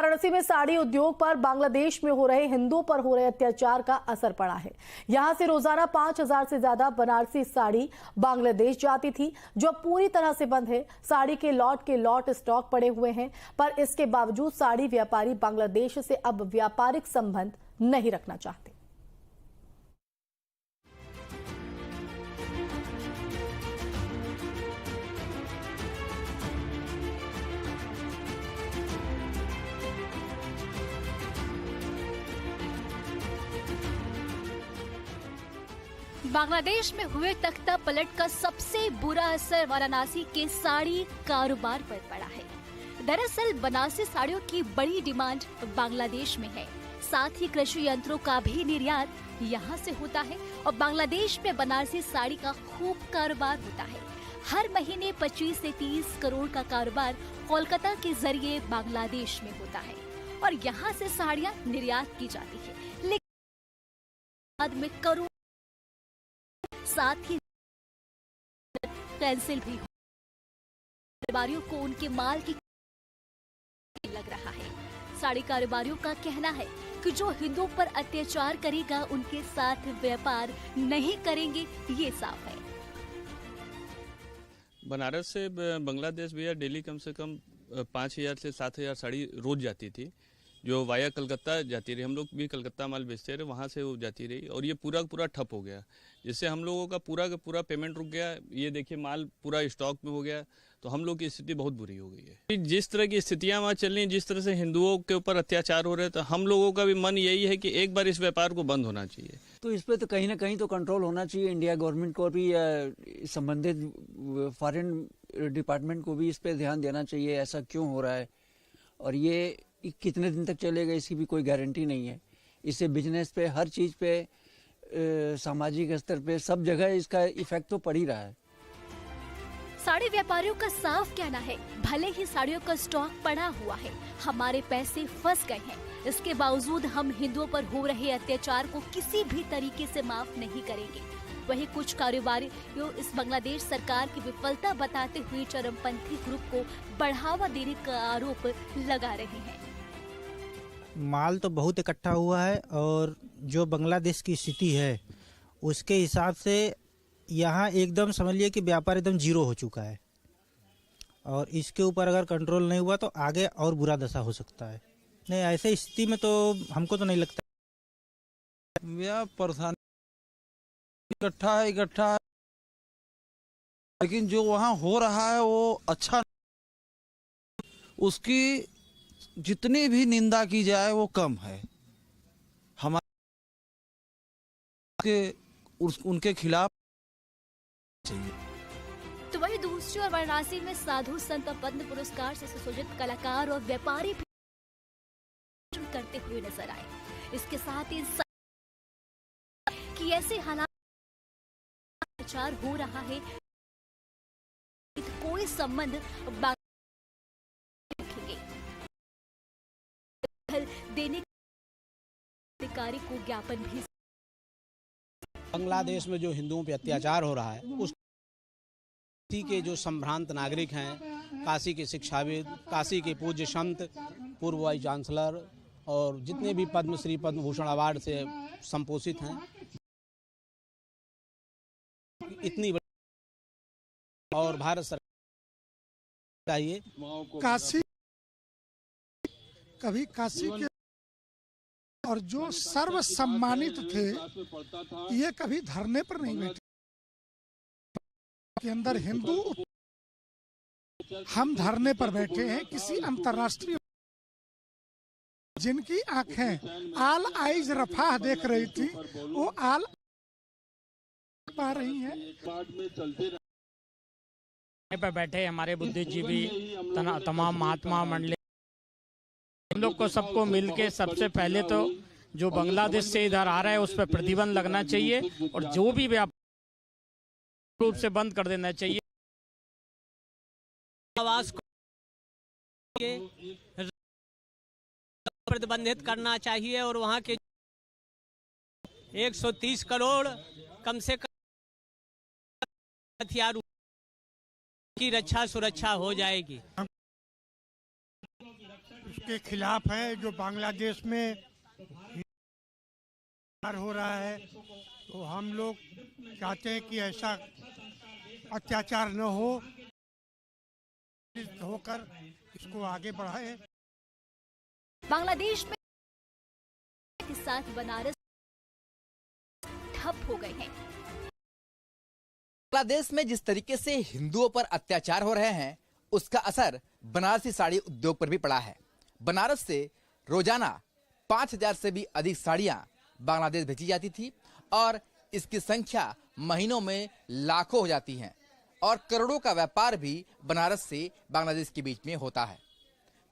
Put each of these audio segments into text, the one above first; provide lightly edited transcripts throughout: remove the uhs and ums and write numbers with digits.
वाराणसी में साड़ी उद्योग पर बांग्लादेश में हो रहे हिंदुओं पर हो रहे अत्याचार का असर पड़ा है। यहां से रोजाना 5000 से ज्यादा बनारसी साड़ी बांग्लादेश जाती थी, जो पूरी तरह से बंद है। साड़ी के लॉट स्टॉक पड़े हुए हैं, पर इसके बावजूद साड़ी व्यापारी बांग्लादेश से अब व्यापारिक संबंध नहीं रखना चाहते। बांग्लादेश में हुए तख्ता पलट का सबसे बुरा असर वाराणसी के साड़ी कारोबार पर पड़ा है। दरअसल बनारसी साड़ियों की बड़ी डिमांड बांग्लादेश में है। साथ ही कृषि यंत्रों का भी निर्यात यहाँ से होता है और बांग्लादेश में बनारसी साड़ी का खूब कारोबार होता है। हर महीने 25 से 30 करोड़ का कारोबार कोलकाता के जरिए बांग्लादेश में होता है और यहाँ से साड़ियाँ निर्यात की जाती है, लेकिन बाद में करोड़ साथ ही कैंसिल भी हो। कारोबारियों को उनके माल की लग रहा है। साड़ी कारोबारियों का कहना है कि जो हिंदुओं पर अत्याचार करेगा उनके साथ व्यापार नहीं करेंगे, ये साफ है। बनारस से बांग्लादेश भैया डेली कम से कम 5000 से 7000 साड़ी रोज जाती थी, जो वाया कलकत्ता जाती रही। हम लोग भी कलकत्ता माल बेचते रहे, वहाँ से वो जाती रही और ये पूरा ठप हो गया, जिससे हम लोगों का पूरा पेमेंट रुक गया। ये देखिए माल पूरा स्टॉक में हो गया, तो हम लोग की स्थिति बहुत बुरी हो गई है। जिस तरह की स्थितियाँ वहाँ चल रही हैं, जिस तरह से हिंदुओं के ऊपर अत्याचार हो रहे हैं, तो हम लोगों का भी मन यही है कि एक बार इस व्यापार को बंद होना चाहिए। तो इस पर तो कहीं ना कहीं तो कंट्रोल होना चाहिए। इंडिया गवर्नमेंट को भी संबंधित फॉरेन डिपार्टमेंट को भी इस पर ध्यान देना चाहिए, ऐसा क्यों हो रहा है और ये कितने दिन तक चलेगा, इसकी भी कोई गारंटी नहीं है। इससे बिजनेस पे, हर चीज पे, सामाजिक स्तर पे, सब जगह इसका इफेक्ट तो पड़ ही रहा है। साड़ी व्यापारियों का साफ कहना है, भले ही साड़ियों का स्टॉक पड़ा हुआ है, हमारे पैसे फंस गए हैं, इसके बावजूद हम हिंदुओं पर हो रहे अत्याचार को किसी भी तरीके से माफ नहीं करेंगे। वहीं कुछ कारोबारी इस बांग्लादेश सरकार की विफलता बताते हुए चरमपंथी ग्रुप को बढ़ावा देने का आरोप लगा रहे हैं। माल तो बहुत इकट्ठा हुआ है और जो बांग्लादेश की स्थिति है उसके हिसाब से यहाँ एकदम समझ लिए कि व्यापार एकदम जीरो हो चुका है और इसके ऊपर अगर कंट्रोल नहीं हुआ तो आगे और बुरा दशा हो सकता है। नहीं, ऐसे स्थिति में तो हमको तो नहीं लगता। यह परेशानी इकट्ठा है, लेकिन जो वहाँ हो रहा है वो अच्छा, उसकी जितनी भी निंदा की जाए वो कम है। हमारे उनके खिलाफ चाहिए। तो वही दूसरी ओर वाराणसी में साधु संत पद्म पुरस्कार से सुसज्जित कलाकार और व्यापारी भी करते हुए नजर आए। इसके साथ ही कि ऐसे हालात प्रचार हो रहा है, कोई संबंध देने अधिकारी को ज्ञापन भी। बांग्लादेश में जो हिंदुओं पे अत्याचार हो रहा है, उस के जो संभ्रांत नागरिक हैं, काशी के शिक्षाविद, काशी के पूज्य संत, पूर्व वाइस चांसलर और जितने भी पद्मश्री पद्म भूषण अवार्ड से संपोषित हैं, इतनी बड़ी और भारत सरकार चाहिए। काशी कभी काशी के और जो सर्व सम्मानित थे, ये कभी धरने पर नहीं बैठे। के अंदर हिंदू, हम धरने पर बैठे हैं किसी अंतर्राष्ट्रीय, जिनकी आंखें आल आइज रफाह देख रही थी, वो आल पा रही हैं। पर बैठे हमारे बुद्धिजीवी, तमाम महात्मा मंडली, हम लोग को सबको मिलके सबसे पहले तो जो बांग्लादेश से इधर आ रहा है उस पर प्रतिबंध लगना चाहिए और जो भी व्यापार रूप से बंद कर देना चाहिए। आवास को प्रतिबंधित करना चाहिए और वहाँ के 130 करोड़ कम से कम हथियार की रक्षा सुरक्षा हो जाएगी। के खिलाफ है। जो बांग्लादेश में हो रहा है, तो हम लोग चाहते हैं कि ऐसा अत्याचार न होकर इसको आगे बढ़ाए। बांग्लादेश में के साथ बनारस ठप हो गए हैं। बांग्लादेश में जिस तरीके से हिंदुओं पर अत्याचार हो रहे हैं, उसका असर बनारसी साड़ी उद्योग पर भी पड़ा है। बनारस से रोजाना 5000 से भी अधिक साड़ियां बांग्लादेश भेजी जाती थी और इसकी संख्या महीनों में लाखों हो जाती है और करोड़ों का व्यापार भी बनारस से बांग्लादेश के बीच में होता है।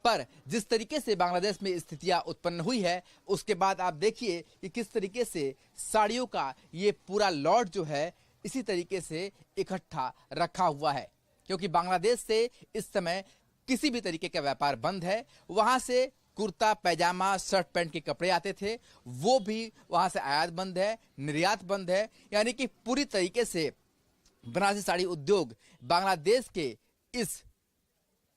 पर जिस तरीके से बांग्लादेश में स्थितियां उत्पन्न हुई है, उसके बाद आप देखिए कि किस तरीके से साड़ियों का ये पूरा लॉट जो है इसी तरीके से इकट्ठा रखा हुआ है, क्योंकि बांग्लादेश से इस समय किसी भी तरीके का व्यापार बंद है। वहां से कुर्ता पैजामा शर्ट पैंट के कपड़े आते थे, वो भी वहां से आयात बंद है, निर्यात बंद है। यानी कि पूरी तरीके से बनारसी साड़ी उद्योग बांग्लादेश के इस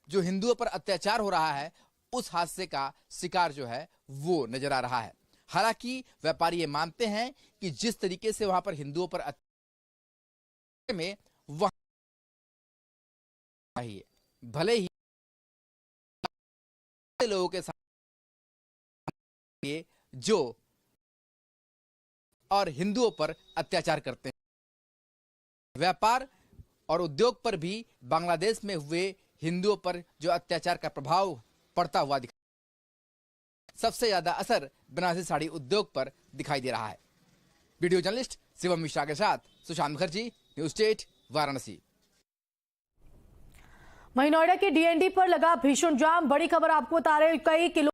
जो हिंदुओं पर अत्याचार हो रहा है उस हादसे का शिकार जो है वो नजर आ रहा है। हालांकि व्यापारी ये मानते हैं कि जिस तरीके से वहां पर हिंदुओं पर अत्याचार में वहां भले ही लोगों के साथ जो और हिंदुओं पर अत्याचार करते हैं, व्यापार और उद्योग पर भी बांग्लादेश में हुए हिंदुओं पर जो अत्याचार का प्रभाव पड़ता हुआ दिखा। सबसे ज्यादा असर बनारसी साड़ी उद्योग पर दिखाई दे रहा है। वीडियो जर्नलिस्ट शिवम मिश्रा के साथ सुशांत मुखर्जी, न्यूज स्टेट, वाराणसी। वहीं नोएडा के डीएनडी पर लगा भीषण जाम। बड़ी खबर आपको बता रहे, कई किलो